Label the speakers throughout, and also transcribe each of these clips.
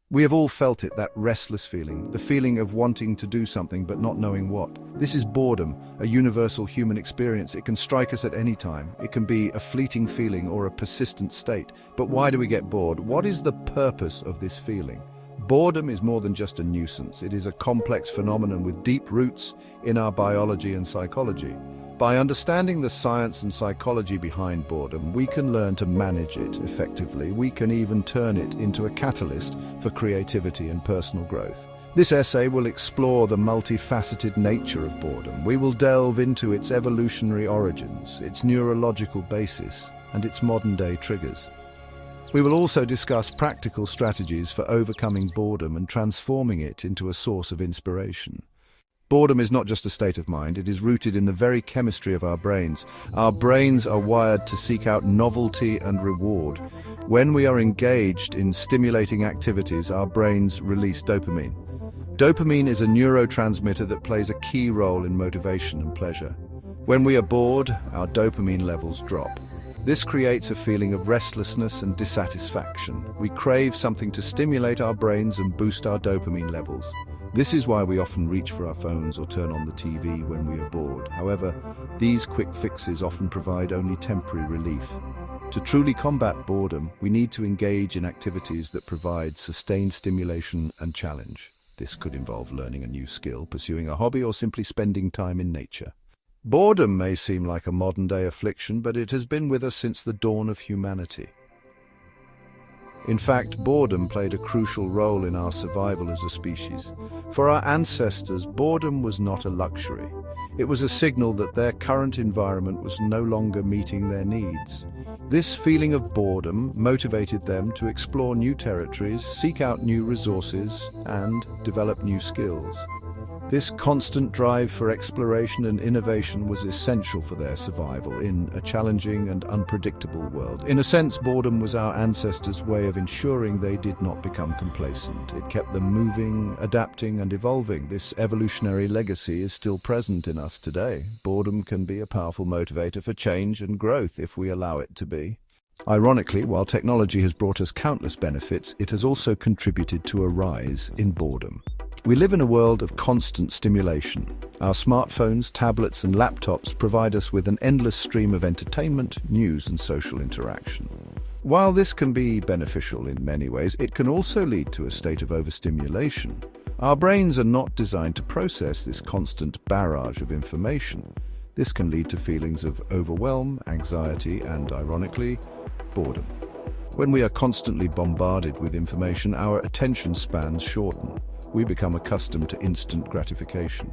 Speaker 1: We have all felt it, that restless feeling, the feeling of wanting to do something but not knowing what. This is boredom, a universal human experience. It can strike us at any time. It can be a fleeting feeling or a persistent state. But why do we get bored? What is the purpose of this feeling? Boredom is more than just a nuisance. It is a complex phenomenon with deep roots in our biology and psychology. By understanding the science and psychology behind boredom, we can learn to manage it effectively. We can even turn it into a catalyst for creativity and personal growth. This essay will explore the multifaceted nature of boredom. We will delve into its evolutionary origins, its neurological basis, and its modern-day triggers. We will also discuss practical strategies for overcoming boredom and transforming it into a source of inspiration. Boredom is not just a state of mind, it is rooted in the very chemistry of our brains. Our brains are wired to seek out novelty and reward. When we are engaged in stimulating activities, our brains release dopamine. Dopamine is a neurotransmitter that plays a key role in motivation and pleasure. When we are bored, our dopamine levels drop. This creates a feeling of restlessness and dissatisfaction. We crave something to stimulate our brains and boost our dopamine levels. This is why we often reach for our phones or turn on the TV when we are bored. However, these quick fixes often provide only temporary relief. To truly combat boredom, we need to engage in activities that provide sustained stimulation and challenge. This could involve learning a new skill, pursuing a hobby, or simply spending time in nature. Boredom may seem like a modern-day affliction, but it has been with us since the dawn of humanity. In fact, boredom played a crucial role in our survival as a species. For our ancestors, boredom was not a luxury. It was a signal that their current environment was no longer meeting their needs. This feeling of boredom motivated them to explore new territories, seek out new resources, and develop new skills. This constant drive for exploration and innovation was essential for their survival in a challenging and unpredictable world. In a sense, boredom was our ancestors' way of ensuring they did not become complacent. It kept them moving, adapting, and evolving. This evolutionary legacy is still present in us today. Boredom can be a powerful motivator for change and growth if we allow it to be. Ironically, while technology has brought us countless benefits, it has also contributed to a rise in boredom. We live in a world of constant stimulation. Our smartphones, tablets, and laptops provide us with an endless stream of entertainment, news, and social interaction. While this can be beneficial in many ways, it can also lead to a state of overstimulation. Our brains are not designed to process this constant barrage of information. This can lead to feelings of overwhelm, anxiety, and, ironically, boredom. When we are constantly bombarded with information, our attention spans shorten. We become accustomed to instant gratification.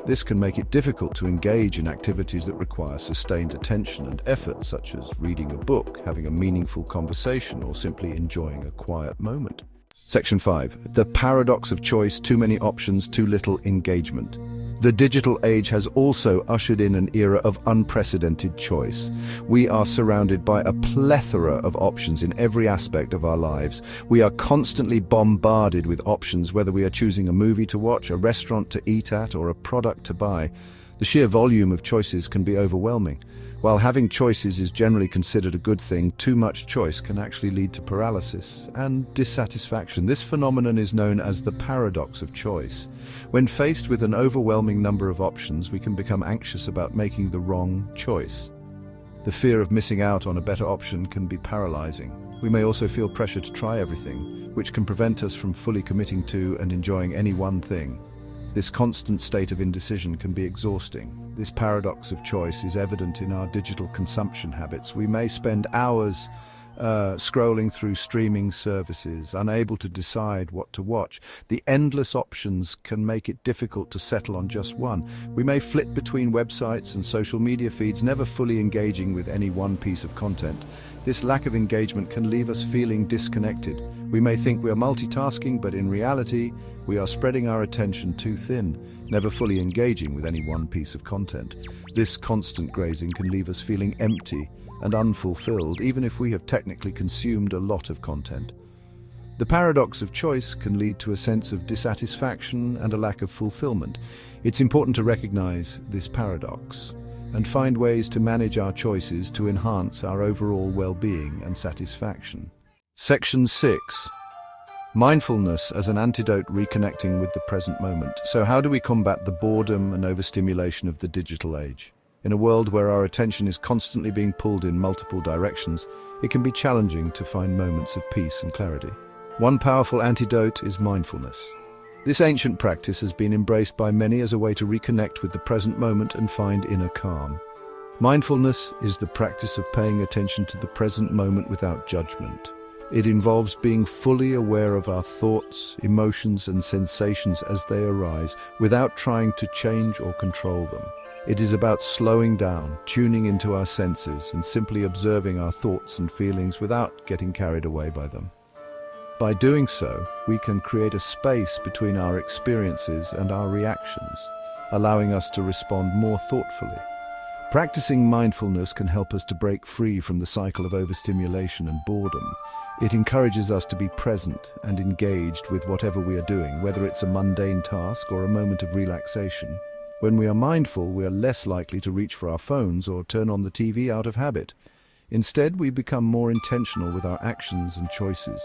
Speaker 1: This can make it difficult to engage in activities that require sustained attention and effort, such as reading a book, having a meaningful conversation, or simply enjoying a quiet moment. Section 5. The paradox of choice: too many options, too little engagement. The digital age has also ushered in an era of unprecedented choice. We are surrounded by a plethora of options in every aspect of our lives. We are constantly bombarded with options, whether we are choosing a movie to watch, a restaurant to eat at, or a product to buy. The sheer volume of choices can be overwhelming. While having choices is generally considered a good thing, too much choice can actually lead to paralysis and dissatisfaction. This phenomenon is known as the paradox of choice. When faced with an overwhelming number of options, we can become anxious about making the wrong choice. The fear of missing out on a better option can be paralyzing. We may also feel pressure to try everything, which can prevent us from fully committing to and enjoying any one thing. This constant state of indecision can be exhausting. This paradox of choice is evident in our digital consumption habits. We may spend hours scrolling through streaming services, unable to decide what to watch. The endless options can make it difficult to settle on just one. We may flit between websites and social media feeds, never fully engaging with any one piece of content. This lack of engagement can leave us feeling disconnected. We may think we are multitasking, but in reality, we are spreading our attention too thin, never fully engaging with any one piece of content. This constant grazing can leave us feeling empty and unfulfilled, even if we have technically consumed a lot of content. The paradox of choice can lead to a sense of dissatisfaction and a lack of fulfillment. It's important to recognize this paradox and find ways to manage our choices to enhance our overall well-being and satisfaction. Section 6. Mindfulness as an antidote, reconnecting with the present moment. So how do we combat the boredom and overstimulation of the digital age? In a world where our attention is constantly being pulled in multiple directions, it can be challenging to find moments of peace and clarity. One powerful antidote is mindfulness. This ancient practice has been embraced by many as a way to reconnect with the present moment and find inner calm. Mindfulness is the practice of paying attention to the present moment without judgment. It involves being fully aware of our thoughts, emotions, and sensations as they arise, without trying to change or control them. It is about slowing down, tuning into our senses, and simply observing our thoughts and feelings without getting carried away by them. By doing so, we can create a space between our experiences and our reactions, allowing us to respond more thoughtfully. Practicing mindfulness can help us to break free from the cycle of overstimulation and boredom. It encourages us to be present and engaged with whatever we are doing, whether it's a mundane task or a moment of relaxation. When we are mindful, we are less likely to reach for our phones or turn on the TV out of habit. Instead, we become more intentional with our actions and choices.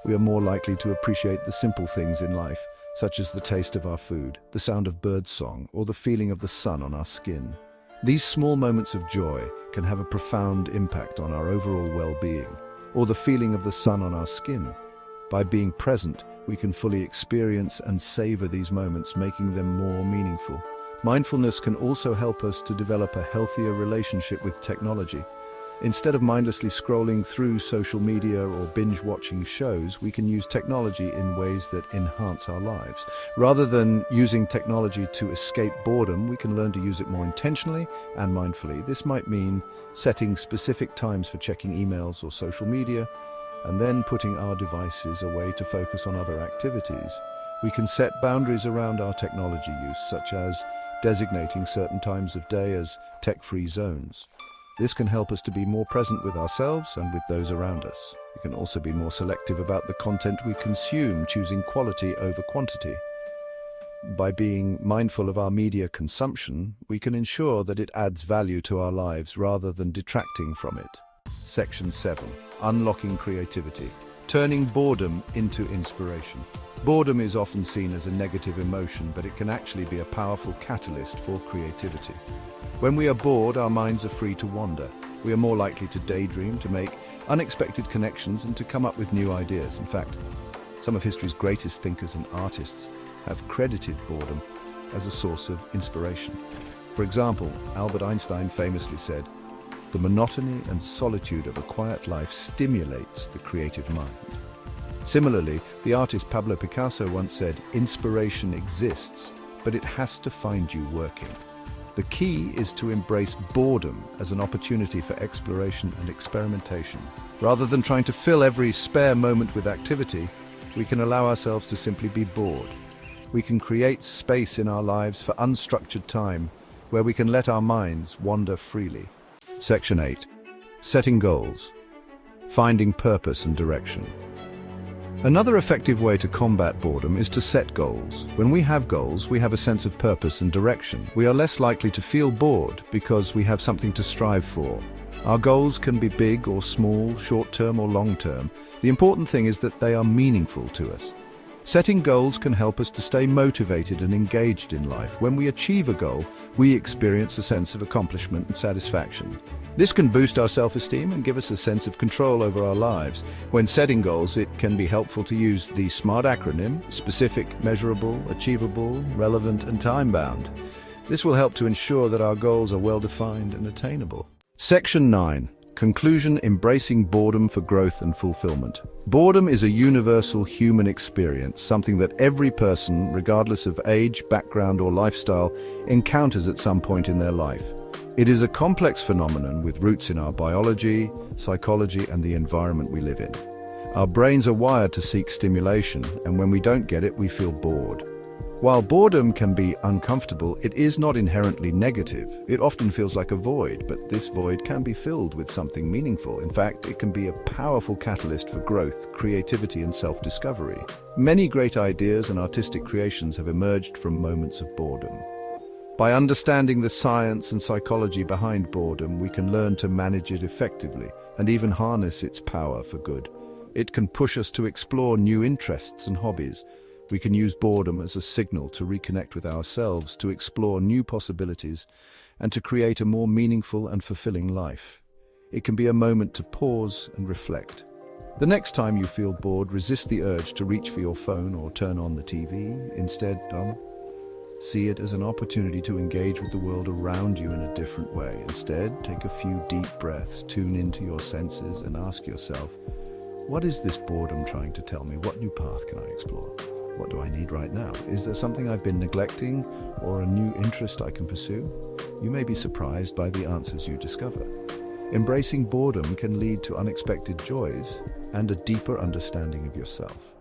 Speaker 1: We are more likely to appreciate the simple things in life, such as the taste of our food, the sound of birdsong, or the feeling of the sun on our skin. These small moments of joy can have a profound impact on our overall well-being, or the feeling of the sun on our skin. By being present, we can fully experience and savor these moments, making them more meaningful. Mindfulness can also help us to develop a healthier relationship with technology. Instead of mindlessly scrolling through social media or binge-watching shows, we can use technology in ways that enhance our lives. Rather than using technology to escape boredom, we can learn to use it more intentionally and mindfully. This might mean setting specific times for checking emails or social media, and then putting our devices away to focus on other activities. We can set boundaries around our technology use, such as designating certain times of day as tech-free zones. This can help us to be more present with ourselves and with those around us. We can also be more selective about the content we consume, choosing quality over quantity. By being mindful of our media consumption, we can ensure that it adds value to our lives rather than detracting from it. Section 7. Unlocking creativity. Turning boredom into inspiration. Boredom is often seen as a negative emotion, but it can actually be a powerful catalyst for creativity. When we are bored, our minds are free to wander. We are more likely to daydream, to make unexpected connections, and to come up with new ideas. In fact, some of history's greatest thinkers and artists have credited boredom as a source of inspiration. For example, Albert Einstein famously said, "The monotony and solitude of a quiet life stimulates the creative mind." Similarly, the artist Pablo Picasso once said, "Inspiration exists, but it has to find you working." The key is to embrace boredom as an opportunity for exploration and experimentation. Rather than trying to fill every spare moment with activity, we can allow ourselves to simply be bored. We can create space in our lives for unstructured time, where we can let our minds wander freely. Section 8. Setting goals. Finding purpose and direction. Another effective way to combat boredom is to set goals. When we have goals, we have a sense of purpose and direction. We are less likely to feel bored because we have something to strive for. Our goals can be big or small, short-term or long-term. The important thing is that they are meaningful to us. Setting goals can help us to stay motivated and engaged in life. When we achieve a goal, we experience a sense of accomplishment and satisfaction. This can boost our self-esteem and give us a sense of control over our lives. When setting goals, it can be helpful to use the SMART acronym: specific, measurable, achievable, relevant, and time-bound. This will help to ensure that our goals are well-defined and attainable. Section 9. Conclusion: embracing boredom for growth and fulfillment. Boredom is a universal human experience, something that every person, regardless of age, background, or lifestyle, encounters at some point in their life. It is a complex phenomenon with roots in our biology, psychology, and the environment we live in. Our brains are wired to seek stimulation, and when we don't get it, we feel bored. While boredom can be uncomfortable, it is not inherently negative. It often feels like a void, but this void can be filled with something meaningful. In fact, it can be a powerful catalyst for growth, creativity, and self-discovery. Many great ideas and artistic creations have emerged from moments of boredom. By understanding the science and psychology behind boredom, we can learn to manage it effectively and even harness its power for good. It can push us to explore new interests and hobbies. We can use boredom as a signal to reconnect with ourselves, to explore new possibilities, and to create a more meaningful and fulfilling life. It can be a moment to pause and reflect. The next time you feel bored, resist the urge to reach for your phone or turn on the TV. Instead, see it as an opportunity to engage with the world around you in a different way. Instead, take a few deep breaths, tune into your senses, and ask yourself, what is this boredom trying to tell me? What new path can I explore? What do I need right now? Is there something I've been neglecting or a new interest I can pursue? You may be surprised by the answers you discover. Embracing boredom can lead to unexpected joys and a deeper understanding of yourself.